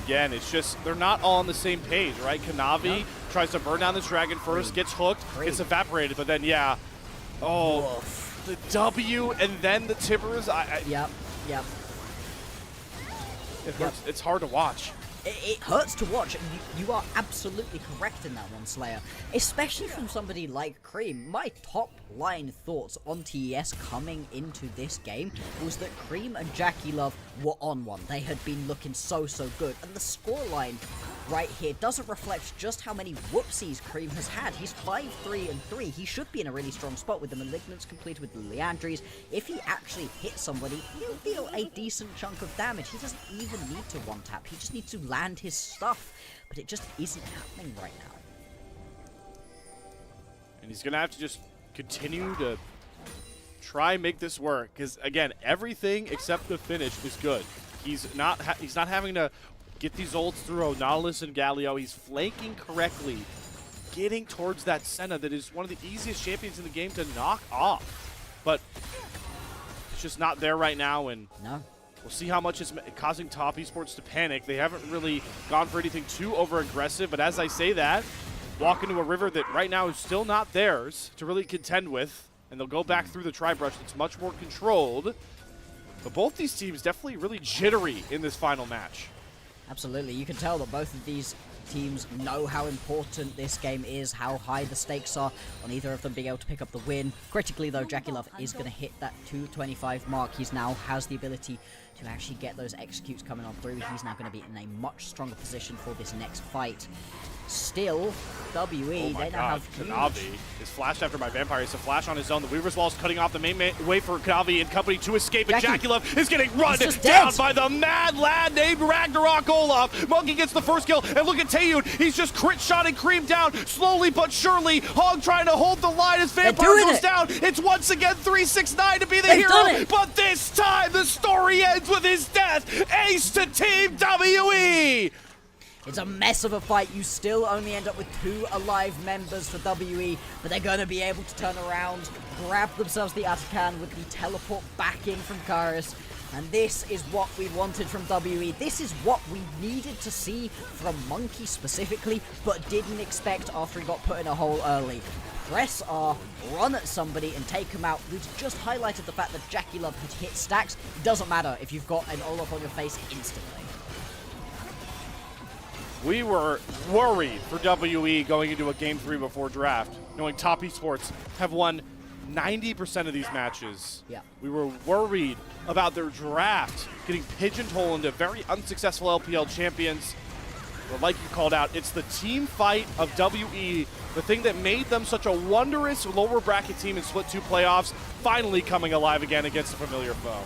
Again, it's just, they're not all on the same page, right? Kanavi tries to burn down this dragon first, gets hooked, gets evaporated, but then, yeah. Oh, woof. The W and then the Timbers. Yep. It hurts. It's hard to watch. It hurts to watch. You are absolutely correct in that one, Slayer. Especially from somebody like Creme. My top line thoughts on TES coming into this game was that Creme and JackeyLove were on one. They had been looking so good. And the scoreline right here doesn't reflect just how many whoopsies Creme has had. He's 5-3-3. He should be in a really strong spot with the Malignants completed with the Leandries. If he actually hits somebody, he'll deal a decent chunk of damage. He doesn't even need to one-tap. He just needs to land his stuff. But it just isn't happening right now. And he's going to have to just continue to try and make this work. Because, again, everything except the finish is good. He's not having to get these ults through Nautilus and Galio. He's flanking correctly, getting towards that Senna that is one of the easiest champions in the game to knock off. But it's just not there right now, and we'll see how much it's causing Top Esports to panic. They haven't really gone for anything too over-aggressive, but as I say that, walk into a river that right now is still not theirs to really contend with, and they'll go back through the tri-brush that's much more controlled. But both these teams definitely really jittery in this final match. Absolutely. You can tell that both of these teams know how important this game is, how high the stakes are on either of them being able to pick up the win. Critically, though, JackeyLove is going to hit that 225 mark. He's now has the ability to actually get those executes coming on through. He's now going to be in a much stronger position for this next fight. Still, WE, they now have Kanavi is flashed after by Vampire. He's a flash on his own. The Weaver's Wall is cutting off the main way for Kanavi and company to escape, and JackeyLove is getting run down by the mad lad named Ragnarok Olaf. Monki gets the first kill, and look at Taeyoon. He's just crit-shotting Creme down, slowly but surely. Hog trying to hold the line as Vampire goes down. It's once again 369 to be the hero, but this time the story ends with his death. Ace to Team WE. It's a mess of a fight. You still only end up with 2 alive members for WE, but they're going to be able to turn around, grab themselves the Atakan with the teleport back in from Karis. And this is what we wanted from WE. This is what we needed to see from Monki specifically, but didn't expect after he got put in a hole early. Press R, run at somebody and take him out. We've just highlighted the fact that JackeyLove had hit stacks. It doesn't matter if you've got an Olaf on your face instantly. We were worried for WE going into a Game 3 before draft, knowing Top Esports have won 90% of these matches. Yeah. We were worried about their draft getting pigeonholed into very unsuccessful LPL champions. But like you called out, it's the team fight of WE, the thing that made them such a wondrous lower bracket team in Split 2 playoffs, finally coming alive again against a familiar foe.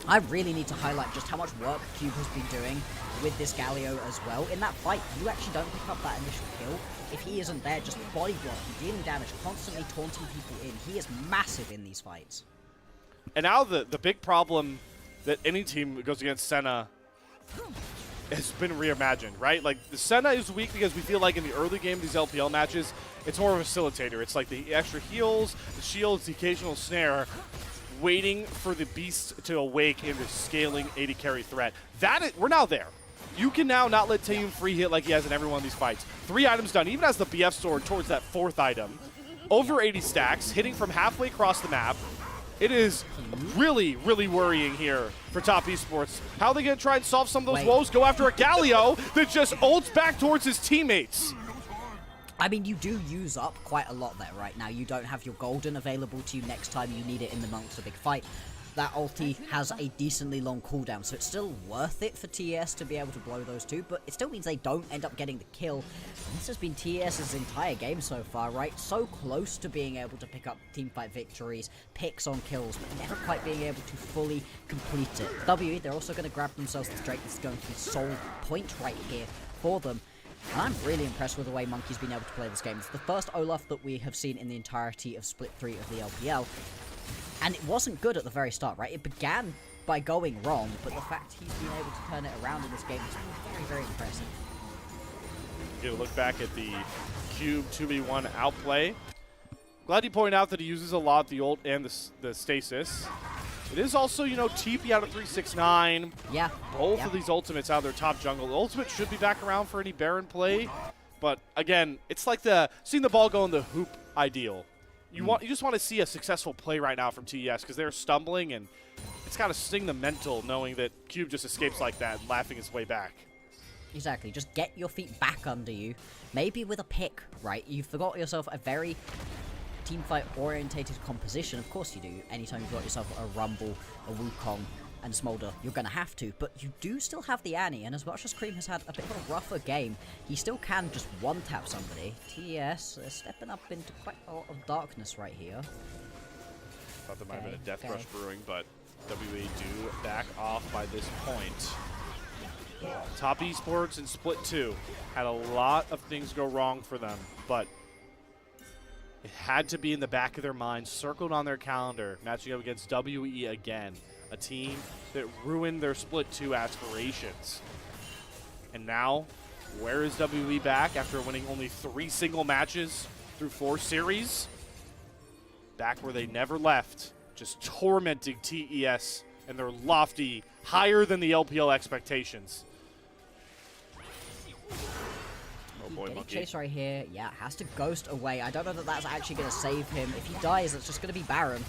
I really need to highlight just how much work Cube has been doing with this Galio as well. In that fight, you actually don't pick up that initial kill if he isn't there, just body blocking, dealing damage, constantly taunting people in. He is massive in these fights. And now the big problem that any team goes against Senna has been reimagined, right? Like, the Senna is weak because we feel like in the early game of these LPL matches, it's more of a facilitator. It's like the extra heals, the shields, the occasional snare, waiting for the beast to awake in the scaling 80 carry threat. We're now there. You can now not let Taeyoon free hit like he has in every one of these fights. 3 items done, even as the BF sword towards that 4th item. Over 80 stacks, hitting from halfway across the map. It is really, really worrying here for Top Esports. How are they going to try and solve some of those woes? Go after a Galio that just ults back towards his teammates. I mean, you do use up quite a lot there right now. You don't have your golden available to you next time you need it in the amongst a big fight. That ulti has a decently long cooldown, so it's still worth it for TES to be able to blow those 2, but it still means they don't end up getting the kill. And this has been TES's entire game so far, right? So close to being able to pick up teamfight victories, picks on kills, but never quite being able to fully complete it. WE, they're also going to grab themselves the Drake. This is going to be sole point right here for them. And I'm really impressed with the way Monki's been able to play this game. It's the first Olaf that we have seen in the entirety of Split 3 of the LPL. And it wasn't good at the very start, right? It began by going wrong, but the fact he's been able to turn it around in this game is very, very impressive. Get a look back at the Cube 2v1 outplay. Glad you pointed out that he uses a lot the ult and the stasis. It is also, you know, TP out of 369. Yeah. Both of these ultimates out of their top jungle. The ultimate should be back around for any Baron play. But again, it's like seeing the ball go in the hoop ideal. You just want to see a successful play right now from TES because they're stumbling, and it's got to sting the mental knowing that Cube just escapes like that, laughing his way back. Exactly. Just get your feet back under you. Maybe with a pick, right? You've forgot yourself a very teamfight-orientated composition. Of course you do. Anytime you've got yourself a Rumble, a Wukong, and Smolder, you're going to have to. But you do still have the Annie, and as much as Creme has had a bit of a rougher game, he still can just one-tap somebody. TES stepping up into quite a lot of darkness right here. Thought there might have been a death rush brewing, but WE do back off by this point. Top Esports in Split 2 had a lot of things go wrong for them, but it had to be in the back of their minds, circled on their calendar, matching up against WE again, a team that ruined their Split 2 aspirations. And now, where is WE back after winning only 3 single matches through 4 series? Back where they never left, just tormenting TES and their lofty, higher than the LPL expectations. Oh boy, Monki. Chase right here, yeah, has to ghost away. I don't know that that's actually going to save him. If he dies, it's just going to be Baron.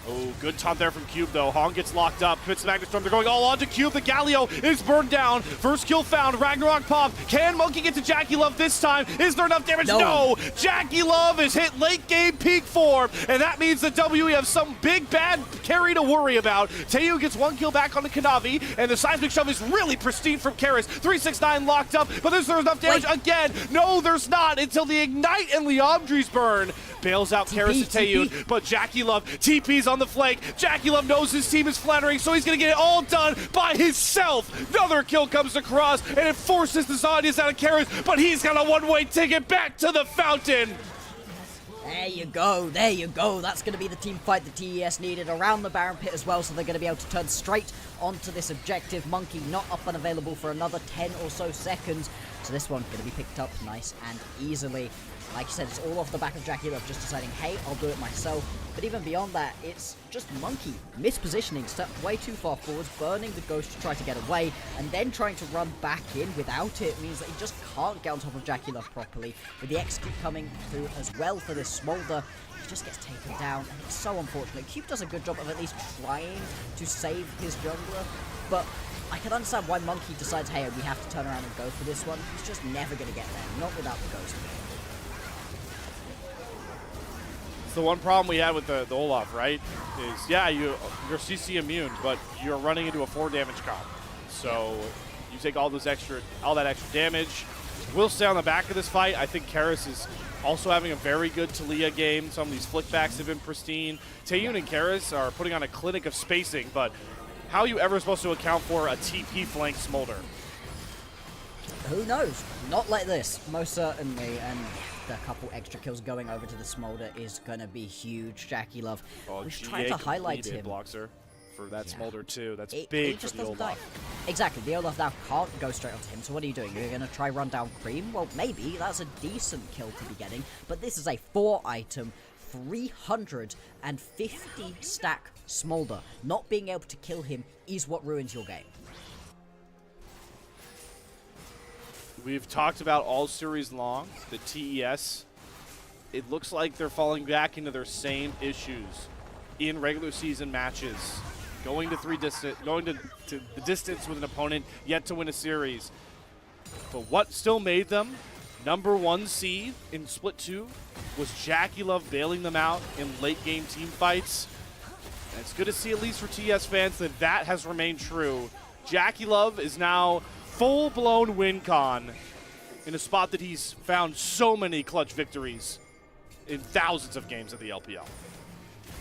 Oh, good taunt there from Cube, though. Hong gets locked up. Commits the Magnet Storm. They're going all on to Cube. The Galio is burned down. First kill found. Ragnarok pop. Can Monki get to JackeyLove this time? Is there enough damage? No. JackeyLove is hit late game peak form, and that means that WE have some big bad carry to worry about. Taeyoon gets 1 kill back onto Kanavi, and the seismic shove is really pristine from Karis. 369 locked up, but is there enough damage again? No, there's not until the Ignite and Liandry's burn. Bails out Karis and Taeyoon, but JackeyLove TP's on the flank. JackeyLove knows his team is flattering, so he's going to get it all done by himself. Another kill comes across, and it forces the audience out of Karis, but he's got a one-way ticket back to the fountain. There you go, there you go. That's going to be the team fight the TES needed around the Baron Pit as well, so they're going to be able to turn straight onto this objective. Monki not up and available for another 10 or so seconds. So this one going to be picked up nice and easily. Like you said, it's all off the back of JackeyLove just deciding, hey, I'll do it myself. But even beyond that, it's just Monki mispositioning, stepped way too far forwards, burning the Ghost to try to get away, and then trying to run back in without it means that he just can't get on top of JackeyLove properly. With the execute coming through as well for this Smolder, he just gets taken down, and it's so unfortunate. Cube does a good job of at least trying to save his jungler, but I can understand why Monki decides, hey, we have to turn around and go for this one. He's just never going to get there, not without the Ghost. The one problem we had with the Olaf, right, is, yeah, you're CC immune, but you're running into a 4 damage comp. So you take all that extra damage. We'll stay on the back of this fight. I think Karis is also having a very good Talia game. Some of these flickbacks have been pristine. Taeyoon and Karis are putting on a clinic of spacing, but how are you ever supposed to account for a TP flank Smolder? Who knows? Not like this, most certainly, and the couple extra kills going over to the Smolder is going to be huge. JackeyLove, we should try to highlight him. Bloxer for that Smolder too. That's big for the Olaf. Exactly, the Olaf now can't go straight onto him, so what are you doing? You're going to try run down Creme? Well, maybe, that's a decent kill to be getting, but this is a 4-item, 350 stack Smolder. Not being able to kill him is what ruins your game. We've talked about all series long, the TES. It looks like they're falling back into their same issues in regular season matches. Going to the distance with an opponent yet to win a series. But what still made them #1 seed in Split 2 was JackeyLove bailing them out in late game team fights. And it's good to see, at least for TES fans, that has remained true. JackeyLove is now full-blown win con in a spot that he's found so many clutch victories in thousands of games of the LPL.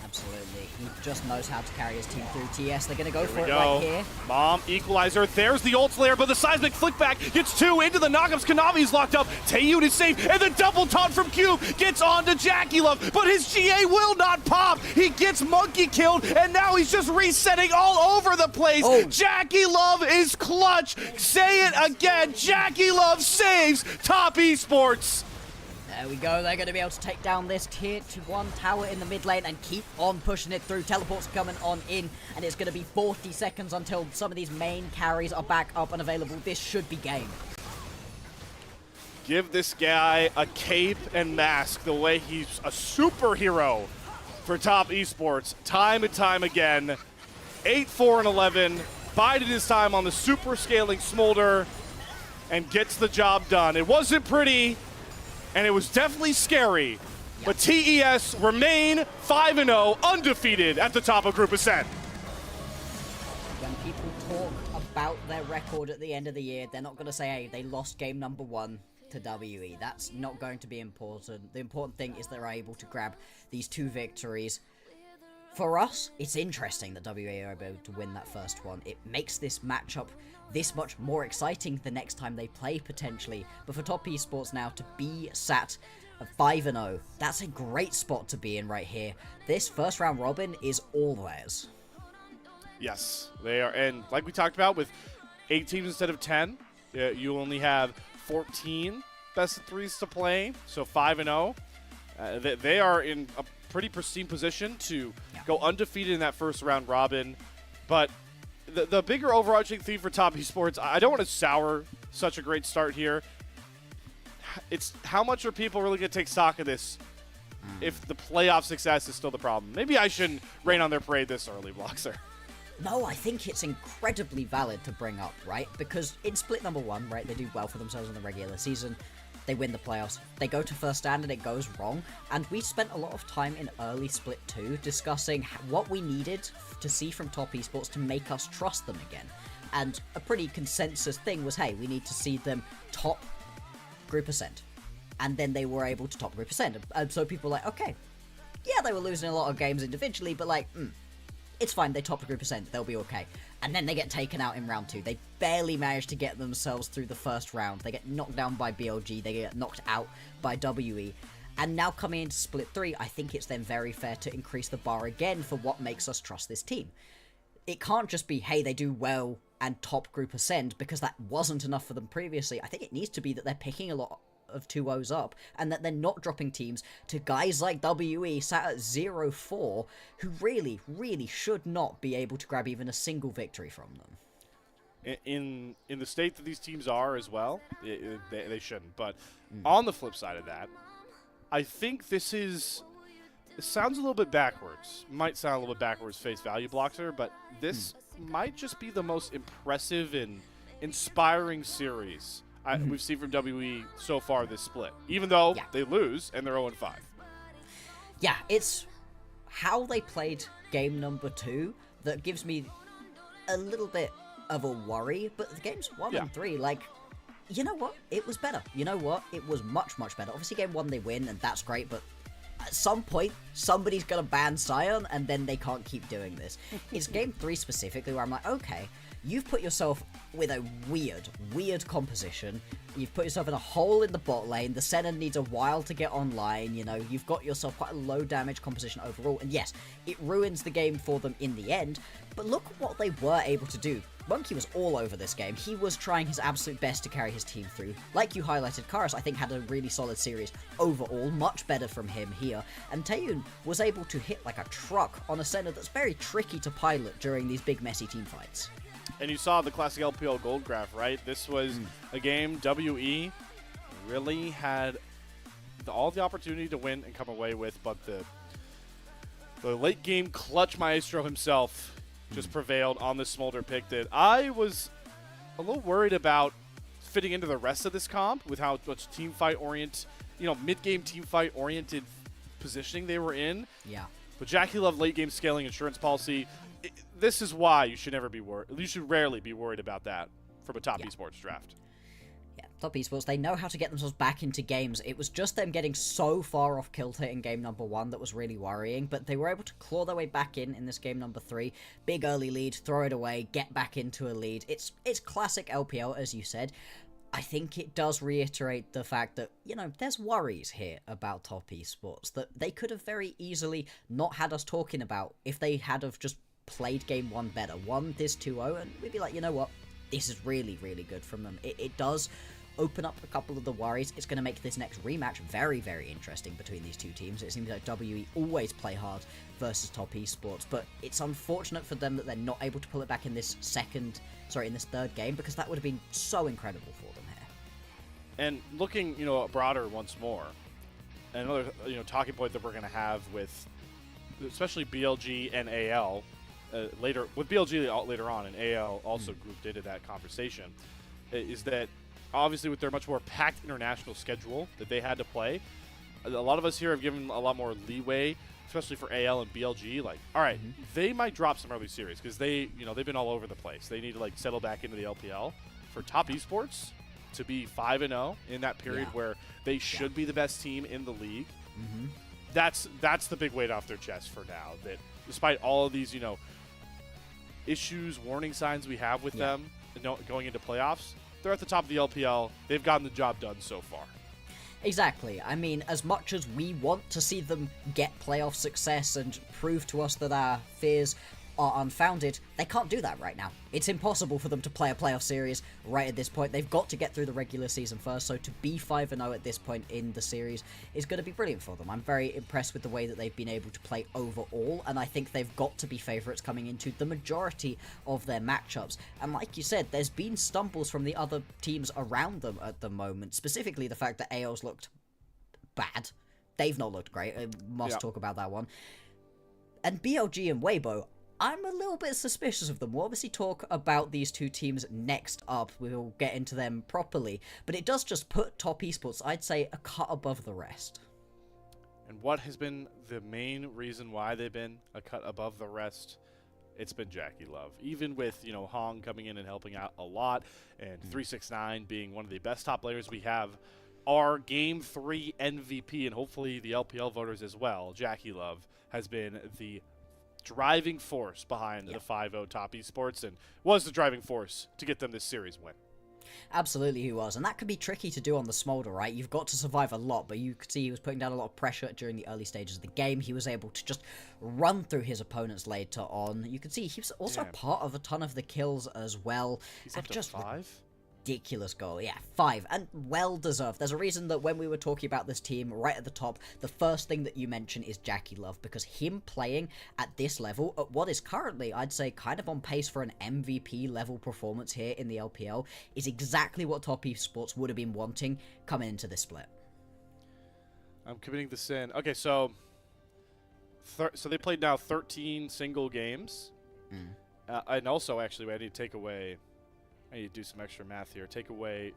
Absolutely. He just knows how to carry his team through TS. They're going to go for it right here. Mom, equalizer. There's the ult layer, but the seismic flick back gets 2 into the knockups. Kanavi's locked up. Taeyoon is safe, and the double taunt from Cube gets on to JackeyLove, but his GA will not pop. He gets Monki killed, and now he's just resetting all over the place. Oh. JackeyLove is clutch. Say it again. JackeyLove saves Top Esports. There we go, they're going to be able to take down this tier 1 tower in the mid lane and keep on pushing it through. Teleport's coming on in, and it's going to be 40 seconds until some of these main carries are back up and available. This should be game. Give this guy a cape and mask the way he's a superhero for Top Esports time and time again. 8-4-11, bided his time on the super scaling Smolder and gets the job done. It wasn't pretty, and it was definitely scary, but TES remain 5-0, undefeated at the top of Group Ascent. When people talk about their record at the end of the year, they're not going to say, hey, they lost game #1 to WE. That's not going to be important. The important thing is they're able to grab these 2 victories. For us, it's interesting that WE are able to win that first one. It makes this matchup this much more exciting the next time they play, potentially. But for Top Esports now to be sat at 5-0, that's a great spot to be in right here. This first round robin is all theirs. Yes, they are. And like we talked about, with 8 teams instead of 10, you only have 14 best of 3s to play, so 5-0. They are in a pretty pristine position to go undefeated in that first round robin. But the bigger overarching theme for Top Esports, I don't want to sour such a great start here. It's how much are people really going to take stock of this if the playoff success is still the problem? Maybe I shouldn't rain on their parade this early, Bloxer. No, I think it's incredibly valid to bring up, right? Because in split #1, right, they do well for themselves in the regular season. They win the playoffs. They go to first stand and it goes wrong. And we spent a lot of time in early split 2 discussing what we needed to see from Top Esports to make us trust them again. And a pretty consensus thing was, hey, we need to see them top Group Ascent. And then they were able to top Group Ascent. And so people were like, okay, yeah, they were losing a lot of games individually, but like, it's fine, they top the Group Ascent, they'll be okay. And then they get taken out in round 2. They barely manage to get themselves through the first round. They get knocked down by BLG, they get knocked out by WE. And now coming into Split 3, I think it's then very fair to increase the bar again for what makes us trust this team. It can't just be, hey, they do well and top group ascend, because that wasn't enough for them previously. I think it needs to be that they're picking a lot of 2-0s up, and that they're not dropping teams to guys like WE sat at 0-4, who really, really should not be able to grab even a single victory from them. In the state that these teams are as well, they shouldn't. But on the flip side of that, I think it sounds a little bit backwards. Might sound a little bit backwards face value, Bloxer, but this might just be the most impressive and inspiring series we've seen from WE so far this split, even though they lose and they're 0-5. Yeah, it's how they played game number 2 that gives me a little bit of a worry, but the games 1 and 3, like, you know what? It was better. You know what? It was much, much better. Obviously, game 1 they win, and that's great, but at some point, somebody's going to ban Sion, and then they can't keep doing this. It's game 3 specifically where I'm like, okay, you've put yourself with a weird composition. You've put yourself in a hole in the bot lane. The center needs a while to get online. You know, you've got yourself quite a low damage composition overall. And yes, it ruins the game for them in the end. But look at what they were able to do. Monki was all over this game. He was trying his absolute best to carry his team through. Like you highlighted, Karis, I think, had a really solid series overall. Much better from him here. And Taeyoon was able to hit like a truck on a center that's very tricky to pilot during these big, messy team fights. And you saw the classic LPL gold graph, right? This was a game WE really had all the opportunity to win and come away with, but the late game clutch maestro himself just prevailed on the Smolder pick that I was a little worried about fitting into the rest of this comp with how much team fight oriented, mid-game team fight oriented positioning they were in. Yeah. But JackeyLove late game scaling insurance policy, this is why you should never be worried. You should rarely be worried about that from a top esports draft. Yeah, top esports, they know how to get themselves back into games. It was just them getting so far off kilter in game number 1 that was really worrying, but they were able to claw their way back in this game number 3. Big early lead, throw it away, get back into a lead. It's classic LPL, as you said. I think it does reiterate the fact that, there's worries here about top esports that they could have very easily not had us talking about if they had have just played game 1 better, won this 2-0, and we'd be like, you know what, this is really, really good from them. It does open up a couple of the worries. It's going to make this next rematch very, very interesting between these two teams. It seems like WE always play hard versus top esports, but it's unfortunate for them that they're not able to pull it back in this third game, because that would have been so incredible for them here. And looking, broader once more, another, talking point that we're going to have with especially BLG and AL, later with BLG later on, and AL also grouped into that conversation, is that obviously with their much more packed international schedule that they had to play, a lot of us here have given a lot more leeway, especially for AL and BLG. Like, all right, they might drop some early series because they've been all over the place. They need to settle back into the LPL. For top esports to be 5-0 in that period where they should be the best team in the league, that's the big weight off their chest for now. That despite all of these, issues, warning signs we have with them going into playoffs, they're at the top of the LPL. They've gotten the job done so far. Exactly. I mean, as much as we want to see them get playoff success and prove to us that our fears are unfounded, they can't do that right now. It's impossible for them to play a playoff series right at this point. They've got to get through the regular season first, so to be 5-0 at this point in the series is going to be brilliant for them. I'm very impressed with the way that they've been able to play overall, and I think they've got to be favourites coming into the majority of their matchups. And like you said, there's been stumbles from the other teams around them at the moment, specifically the fact that AO's looked bad. They've not looked great. I must talk about that one. And BLG and Weibo, I'm a little bit suspicious of them. We'll obviously talk about these two teams next up. We'll get into them properly. But it does just put top esports, I'd say, a cut above the rest. And what has been the main reason why they've been a cut above the rest? It's been JackeyLove. Even with, Hong coming in and helping out a lot, and 369 being one of the best top players we have, our Game 3 MVP, and hopefully the LPL voters as well, JackeyLove, has been the driving force behind the 5-0 top esports, and was the driving force to get them this series win. Absolutely he was, and that can be tricky to do on the Smolder, right? You've got to survive a lot, but you could see he was putting down a lot of pressure during the early stages of the game. He was able to just run through his opponents later on. You could see he was also a part of a ton of the kills as well. He's up to just 5? Ridiculous goal. Yeah, 5, and well deserved. There's a reason that when we were talking about this team right at the top, the first thing that you mention is JackeyLove, because him playing at this level, at what is currently, I'd say, kind of on pace for an MVP level performance here in the LPL, is exactly what Top Esports would have been wanting coming into this split. I'm committing this in. Okay, so they played now 13 single games, and also actually I need to take away. I need to do some extra math here. Take away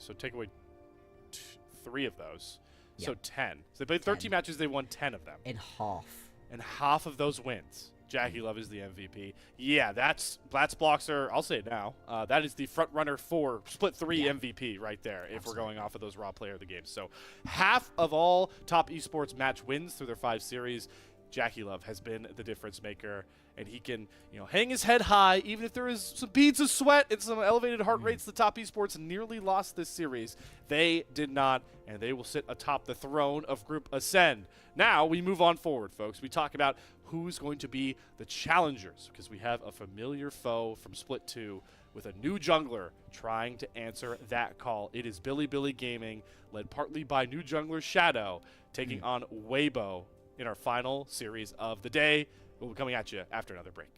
3 of those. Yep. So 10. So they played 13 matches. They won 10 of them. In half. And half of those wins, JackeyLove is the MVP. Yeah, that's Bloxer. I'll say it now. That is the front runner for Split 3 MVP right there, if we're going off of those raw player of the game. So half of all top esports match wins through their 5 series, JackeyLove has been the difference maker, and he can, hang his head high, even if there is some beads of sweat and some elevated heart rates. The top esports nearly lost this series. They did not, and they will sit atop the throne of Group Ascend. Now we move on forward, folks. We talk about who's going to be the challengers, because we have a familiar foe from Split 2 with a new jungler trying to answer that call. It is Billy Gaming, led partly by new jungler Shadow, taking on Weibo in our final series of the day. We'll be coming at you after another break.